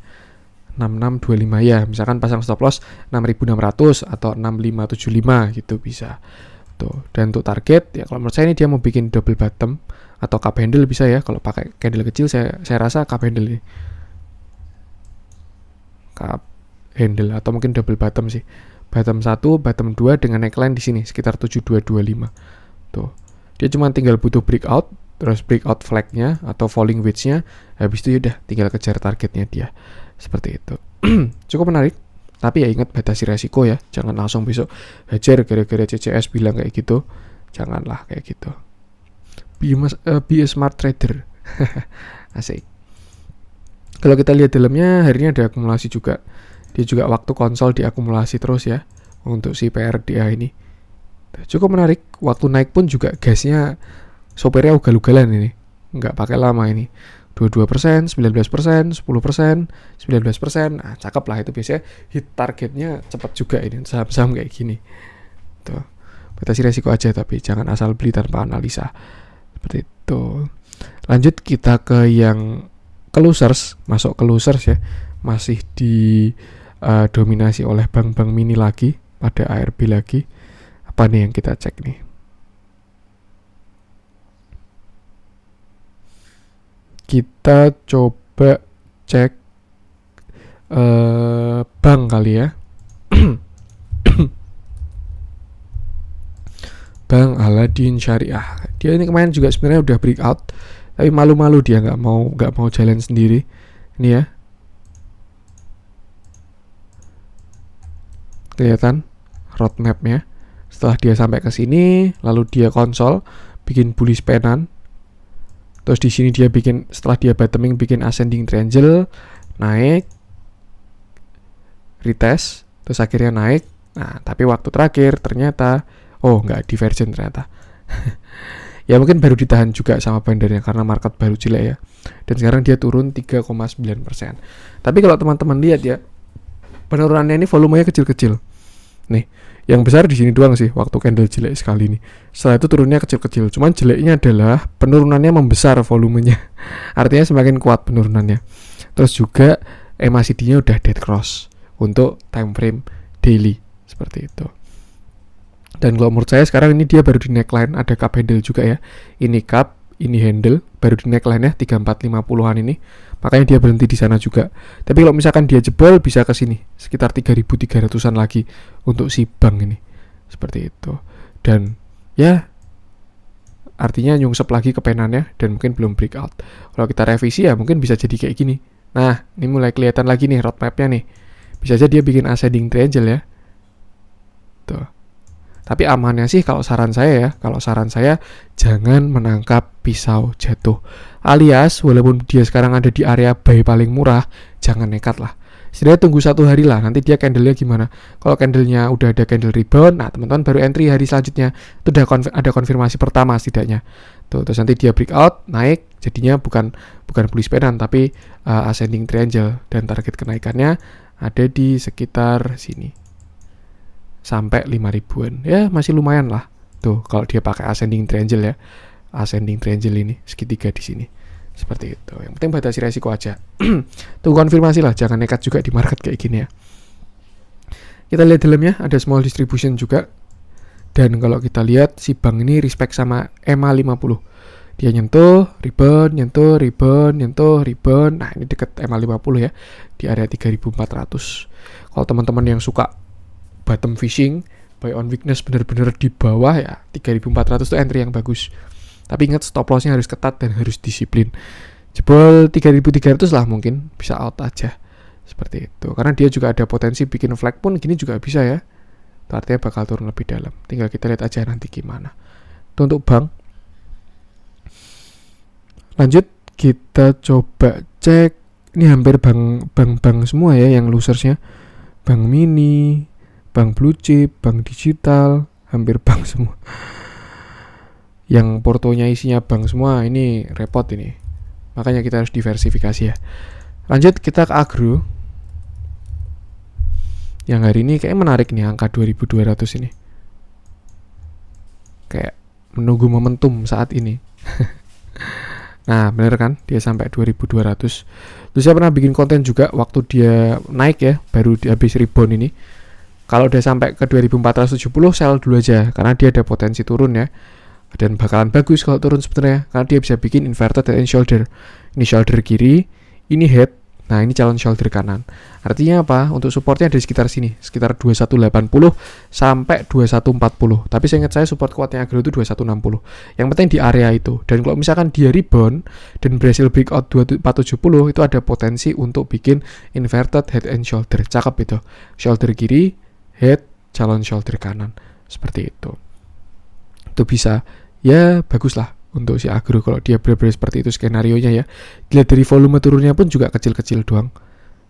6625 ya. Misalkan pasang stop loss 6600 atau 6575 gitu bisa. Tuh. Dan untuk target ya kalau menurut saya ini dia mau bikin double bottom atau cup handle bisa ya. Kalau pakai candle kecil saya rasa cup handle ini. Cup handle atau mungkin double bottom sih. Bottom 1, bottom 2 dengan neckline di sini sekitar 7225. Tuh. Dia cuma tinggal butuh breakout, terus breakout flag-nya atau falling wedge-nya, habis itu udah tinggal kejar targetnya dia. Seperti itu. Cukup menarik. Tapi ya ingat batasi resiko ya. Jangan langsung besok hajar gara-gara CCS bilang kayak gitu. Janganlah kayak gitu. Be a smart trader. Asik. Kalau kita lihat dalamnya, hari ini ada akumulasi juga. Dia juga waktu konsol diakumulasi terus ya untuk si PRDA ini. Cukup menarik. Waktu naik pun juga gasnya sopirnya ugal-ugalan ini. Nggak pakai lama ini. 22%, 19%, 10%, 19%. Nah, cakep lah itu biasanya hit targetnya cepat juga ini saham-saham kayak gini. Tuh. Batasi resiko aja tapi jangan asal beli tanpa analisa. Seperti itu. Lanjut kita ke yang closers, masuk ke closers ya. Masih di dominasi oleh bank-bank mini lagi, pada ARB lagi. Apa nih yang kita cek nih? Kita coba cek bank kali ya. Bank Aladin Syariah. Dia ini kemarin juga sebenarnya udah breakout, tapi malu-malu dia nggak mau jalan sendiri. Ini ya. Kelihatan roadmap-nya. Setelah dia sampai ke sini, lalu dia konsol, bikin bullish penan. Terus di sini dia bikin, setelah dia bottoming bikin ascending triangle, naik, retest, terus akhirnya naik. Nah, tapi waktu terakhir ternyata nggak divergent ternyata. Ya mungkin baru ditahan juga sama bandarnya karena market baru jelek ya. Dan sekarang dia turun 3,9%. Tapi kalau teman-teman lihat ya, penurunannya ini volumenya kecil-kecil. Nih, yang besar di sini doang sih waktu candle jelek sekali nih. Setelah itu turunnya kecil-kecil. Cuman jeleknya adalah penurunannya membesar volumenya. Artinya semakin kuat penurunannya. Terus juga MACD-nya udah dead cross untuk time frame daily seperti itu. Dan kalau menurut saya sekarang ini dia baru di neckline, ada cup handle juga ya. Ini cup, ini handle, baru di neckline ya 3450-an ini. Makanya dia berhenti di sana juga. Tapi kalau misalkan dia jebol bisa ke sini sekitar 3.300-an lagi untuk si bank ini. Seperti itu. Dan ya artinya nyungsep lagi ke penannya dan mungkin belum breakout. Kalau kita revisi ya mungkin bisa jadi kayak gini. Nah, ini mulai kelihatan lagi nih roadmap-nya nih. Bisa aja dia bikin ascending triangle ya. Tuh. Tapi amannya sih kalau saran saya jangan menangkap pisau jatuh. Alias walaupun dia sekarang ada di area buy paling murah, jangan nekat lah. Setidaknya tunggu 1 hari lah, nanti dia candle-nya gimana. Kalau candle-nya udah ada candle rebound, nah teman-teman baru entry hari selanjutnya. Itu udah ada konfirmasi pertama setidaknya. Tuh, terus nanti dia breakout, naik, jadinya bukan bullish penan tapi ascending triangle. Dan target kenaikannya ada di sekitar sini. Sampai 5.000-an. Ya, masih lumayan lah. Tuh, kalau dia pakai ascending triangle ya. Ascending triangle ini, segitiga di sini. Seperti itu. Yang penting batasi resiko aja. Tunggu konfirmasi lah, jangan nekat juga di market kayak gini ya. Kita lihat dalamnya, ada small distribution juga. Dan kalau kita lihat, si bank ini respect sama EMA 50. Dia nyentuh, rebound. Nah, ini deket EMA 50 ya. Di area 3.400. Kalau teman-teman yang suka bottom fishing, buy on weakness benar-benar di bawah ya 3.400 itu entry yang bagus. Tapi ingat stop lossnya harus ketat dan harus disiplin. Jebol 3.300 lah mungkin bisa out aja. Seperti itu. Karena dia juga ada potensi bikin flag pun gini juga bisa ya. Itu artinya bakal turun lebih dalam. Tinggal kita lihat aja nanti gimana. Itu untuk bank. Lanjut kita coba cek, ini hampir bank semua ya yang losersnya. Bank mini, bank blue chip, bank digital, hampir bank semua. Yang portonya isinya bank semua, ini repot ini. Makanya kita harus diversifikasi ya. Lanjut kita ke agro. Yang hari ini kayak menarik nih angka 2200 ini. Kayak menunggu momentum saat ini. Nah bener kan, dia sampai 2200. Terus saya pernah bikin konten juga waktu dia naik ya, baru habis rebound ini. Kalau udah sampai ke 2470 sell dulu aja, karena dia ada potensi turun ya. Dan bakalan bagus kalau turun sebenarnya, karena dia bisa bikin inverted head and shoulder. Ini shoulder kiri, ini head. Nah ini calon shoulder kanan. Artinya apa? Untuk supportnya ada di sekitar sini, sekitar 2180 sampai 2140. Tapi saya ingat saya support kuatnya agro itu 2160. Yang penting di area itu. Dan kalau misalkan dia rebound dan berhasil breakout 2470, itu ada potensi untuk bikin inverted head and shoulder. Cakep itu. Shoulder kiri, head, calon shoulder kanan. Seperti itu. Itu bisa, ya bagus lah untuk si agro kalau dia benar-benar seperti itu skenarionya ya. Dilihat dari volume turunnya pun juga kecil-kecil doang.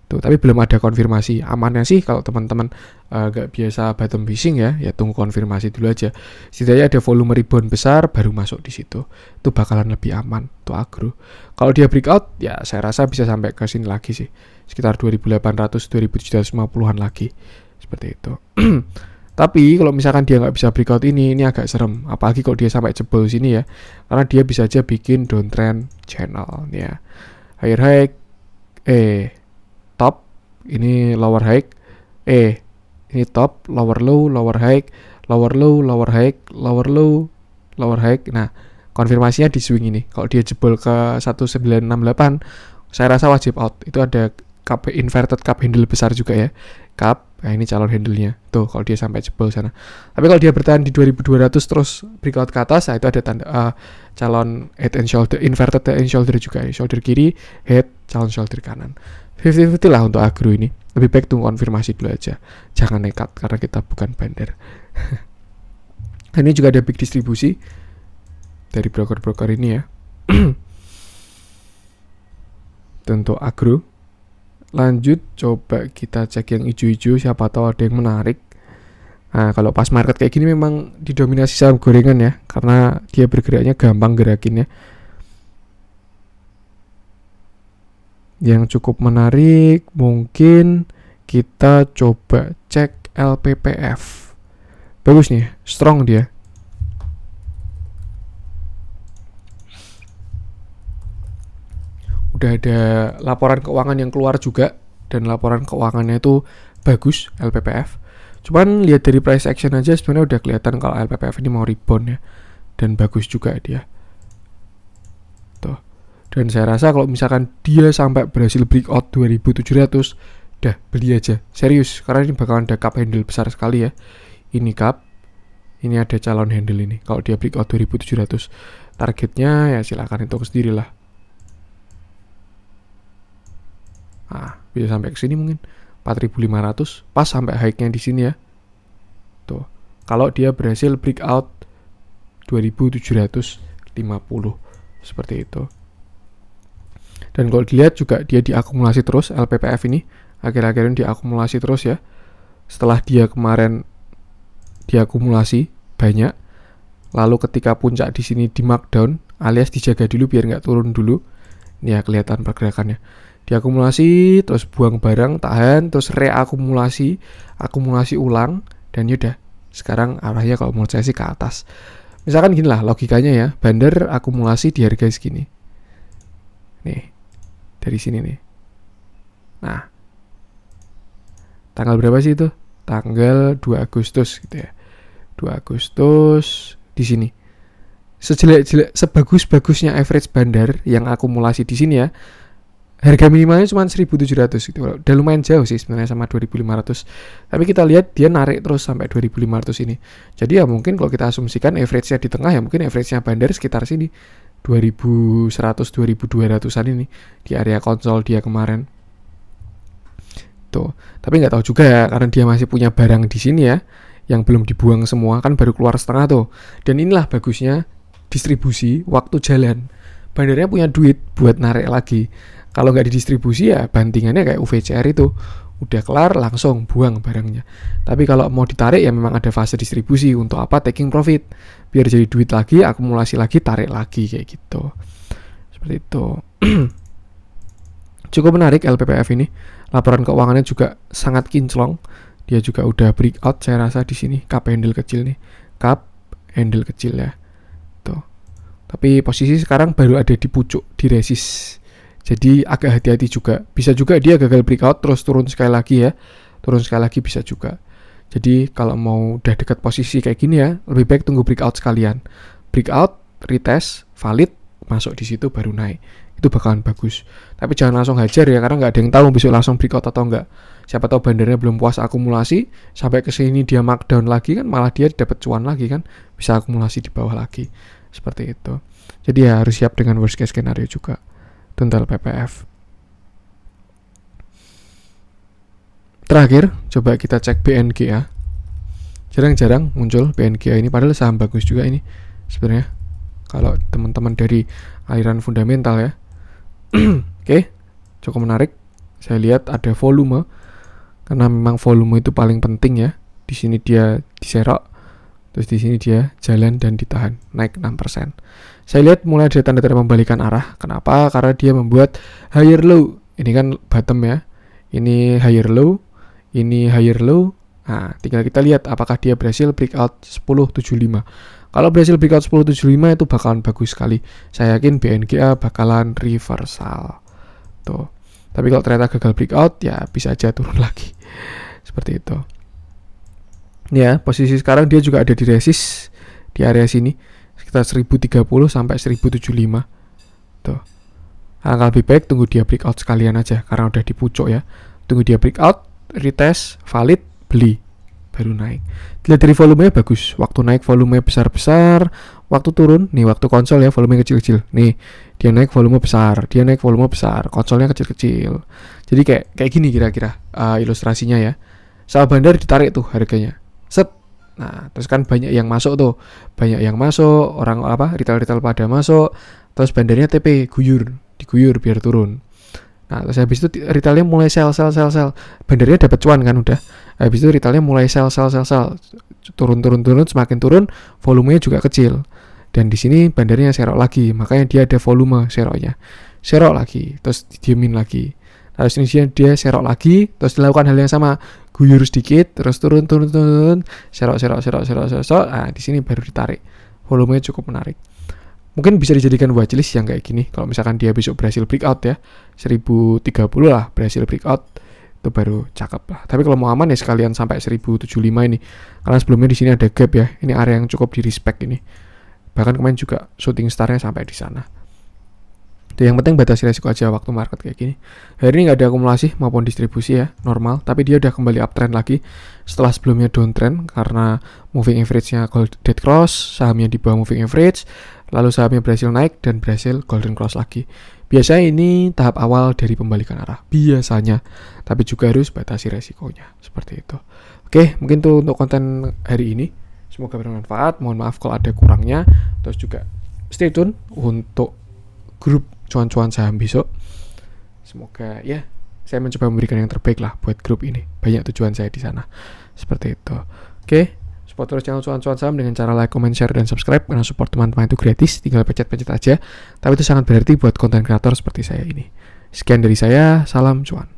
Tuh, tapi belum ada konfirmasi. Amannya sih kalau teman-teman gak biasa bottom fishing ya tunggu konfirmasi dulu aja. Setidaknya ada volume rebound besar baru masuk di situ. Itu bakalan lebih aman tuh agro. Kalau dia breakout ya saya rasa bisa sampai ke sini lagi sih. Sekitar 2800 2750-an lagi. Seperti itu. Tapi kalau misalkan dia nggak bisa breakout ini agak serem. Apalagi kalau dia sampai jebol sini ya, karena dia bisa aja bikin downtrend channel ya. Higher high, top, ini lower high, ini top, lower low, lower high, lower low, lower high, lower low, lower high. Nah, konfirmasinya di swing ini. Kalau dia jebol ke 1968, saya rasa wajib out. Itu ada cup inverted cup handle besar juga ya. Cup, nah ini calon handle-nya. Tuh, kalau dia sampai jebol sana. Tapi kalau dia bertahan di 2200 terus breakout ke atas, nah itu ada tanda calon head and shoulder, inverted head and shoulder juga. Shoulder kiri, head, calon shoulder kanan. 50-50 lah untuk agro ini. Lebih baik tunggu konfirmasi dulu aja. Jangan nekat, karena kita bukan bandar. Ini juga ada big distribusi dari broker-broker ini ya. Untuk agro. Lanjut coba kita cek yang hijau-hijau, siapa tahu ada yang menarik. Nah kalau pas market kayak gini memang didominasi saham gorengan ya, karena dia bergeraknya gampang gerakinnya. Yang cukup menarik mungkin kita coba cek LPPF. Bagus nih, strong dia. Udah ada laporan keuangan yang keluar juga, dan laporan keuangannya itu bagus LPPF. Cuman lihat dari price action aja sebenarnya udah kelihatan kalau LPPF ini mau rebound ya, dan bagus juga dia. Tuh. Dan saya rasa kalau misalkan dia sampai berhasil breakout 2700, dah beli aja. Serius, karena ini bakalan ada cup handle besar sekali ya. Ini cup, ini ada calon handle ini. Kalau dia breakout 2700, targetnya ya silakan hitung sendiri lah. Nah, bisa sampai ke sini mungkin 4.500, pas sampai high-nya di sini ya. Tuh. Kalau dia berhasil breakout 2.750 seperti itu. Dan kalau dilihat juga dia diakumulasi terus LPPF ini, akhir-akhir ini diakumulasi terus ya. Setelah dia kemarin diakumulasi banyak, lalu ketika puncak di sini di markdown alias dijaga dulu biar nggak turun dulu. Ini ya kelihatan pergerakannya. Diakumulasi, terus buang barang, tahan, terus reakumulasi, akumulasi ulang, dan yaudah. Sekarang arahnya kalau menurut saya sih ke atas. Misalkan gini lah logikanya ya, bandar akumulasi di harga segini. Nih, dari sini nih. Nah, tanggal berapa sih itu? Tanggal 2 Agustus gitu ya. 2 Agustus di sini. Sebagus-bagusnya average bandar yang akumulasi di sini ya, harga minimalnya cuma 1.700 gitu. Udah lumayan jauh sih sebenarnya sama 2.500. Tapi kita lihat dia narik terus sampai 2.500 ini. Jadi ya mungkin kalau kita asumsikan average-nya di tengah ya mungkin average-nya bandar sekitar sini 2.100 2.200-an ini di area konsol dia kemarin. Tuh. Tapi nggak tahu juga ya karena dia masih punya barang di sini ya yang belum dibuang semua, kan baru keluar setengah tuh. Dan inilah bagusnya distribusi waktu jalan. bandarnya punya duit buat narik lagi. Kalau nggak didistribusi ya bantingannya kayak UVCR itu, udah kelar langsung buang barangnya. Tapi kalau mau ditarik ya memang ada fase distribusi. Untuk apa? Taking profit, biar jadi duit lagi, akumulasi lagi, tarik lagi kayak gitu. Seperti itu. Cukup menarik LPPF ini. Laporan keuangannya juga sangat kinclong. Dia juga udah breakout saya rasa di sini. Cup handle kecil nih. Cup handle kecil ya. Tuh. Tapi posisi sekarang baru ada di pucuk, di resist. Jadi agak hati-hati juga. Bisa juga dia gagal breakout terus turun sekali lagi ya. Turun sekali lagi bisa juga. Jadi kalau mau udah dekat posisi kayak gini ya, lebih baik tunggu breakout sekalian. Breakout, retest, valid, masuk di situ baru naik. Itu bakalan bagus. Tapi jangan langsung hajar ya, karena nggak ada yang tahu besok langsung breakout atau enggak. Siapa tahu bandarnya belum puas akumulasi, sampai ke sini dia markdown lagi kan, malah dia dapat cuan lagi kan, bisa akumulasi di bawah lagi. Seperti itu. Jadi ya harus siap dengan worst case scenario juga. Tentang PPF. Terakhir, coba kita cek BNGA. Jarang-jarang muncul BNGA ini, padahal saham bagus juga ini sebenarnya. Kalau teman-teman dari aliran fundamental ya. Oke, cukup menarik. Saya lihat ada volume, karena memang volume itu paling penting ya. Di sini dia diserok, terus di sini dia jalan dan ditahan, naik 6%. Saya lihat mulai ada tanda-tanda membalikan arah. Kenapa? Karena dia membuat higher low. Ini kan bottom ya. Ini higher low, ini higher low. Nah, tinggal kita lihat apakah dia berhasil breakout 10.75. Kalau berhasil breakout 10.75 itu bakalan bagus sekali. Saya yakin BNGA bakalan reversal. Tuh. Tapi kalau ternyata gagal breakout, ya bisa aja turun lagi. Seperti itu. Ya, posisi sekarang dia juga ada di resist di area sini. Sekitar 1030 sampai 1075. Tuh. Angka lebih baik tunggu dia breakout sekalian aja karena udah di pucuk ya. Tunggu dia breakout, retest, valid, beli, baru naik. Dilihat dari volumenya bagus. Waktu naik volumenya besar-besar, waktu turun nih waktu konsol ya volumenya kecil-kecil. Nih, dia naik volume besar, dia naik volume besar, konsolnya kecil-kecil. Jadi kayak gini kira-kira ilustrasinya ya. Saham bandar ditarik tuh harganya. Set. Nah, terus kan banyak yang masuk tuh. Banyak yang masuk, orang retail-retail pada masuk, terus bandarnya TP diguyur biar turun. Nah, terus habis itu retailnya mulai sell. Bandarnya dapat cuan kan udah. Habis itu retailnya mulai sell. Turun, semakin turun, volumenya juga kecil. Dan di sini bandarnya serok lagi, makanya dia ada volume seroknya. Serok lagi, terus didiemin lagi. Terus ini dia serok lagi, terus dilakukan hal yang sama, guyur sedikit, terus turun, serok. Nah, di sini baru ditarik. Volumenya cukup menarik. Mungkin bisa dijadikan watchlist yang kayak gini. Kalau misalkan dia besok berhasil breakout ya, 1030 lah berhasil breakout, itu baru cakep lah. Tapi kalau mau aman ya sekalian sampai 1075 ini. Karena sebelumnya di sini ada gap ya. Ini area yang cukup di respect ini. Bahkan kemarin juga shooting star-nya sampai di sana. Itu yang penting batasi resiko aja waktu market kayak gini. Hari ini nggak ada akumulasi maupun distribusi ya, normal. Tapi dia udah kembali uptrend lagi setelah sebelumnya downtrend karena moving average-nya dead cross, sahamnya di bawah moving average, lalu sahamnya berhasil naik dan berhasil golden cross lagi. Biasanya ini tahap awal dari pembalikan arah, biasanya. Tapi juga harus batasi resikonya, seperti itu. Oke, mungkin tuh untuk konten hari ini. Semoga bermanfaat. Mohon maaf kalau ada kurangnya. Terus juga stay tune untuk grup cuan-cuan saham besok. Semoga ya saya mencoba memberikan yang terbaik lah buat grup ini. Banyak tujuan saya di sana. Seperti itu. Oke, support terus channel cuan-cuan saham dengan cara like, comment, share, dan subscribe. Karena support teman-teman itu gratis, tinggal pencet-pencet aja. Tapi itu sangat berarti buat konten kreator seperti saya ini. Sekian dari saya, salam cuan.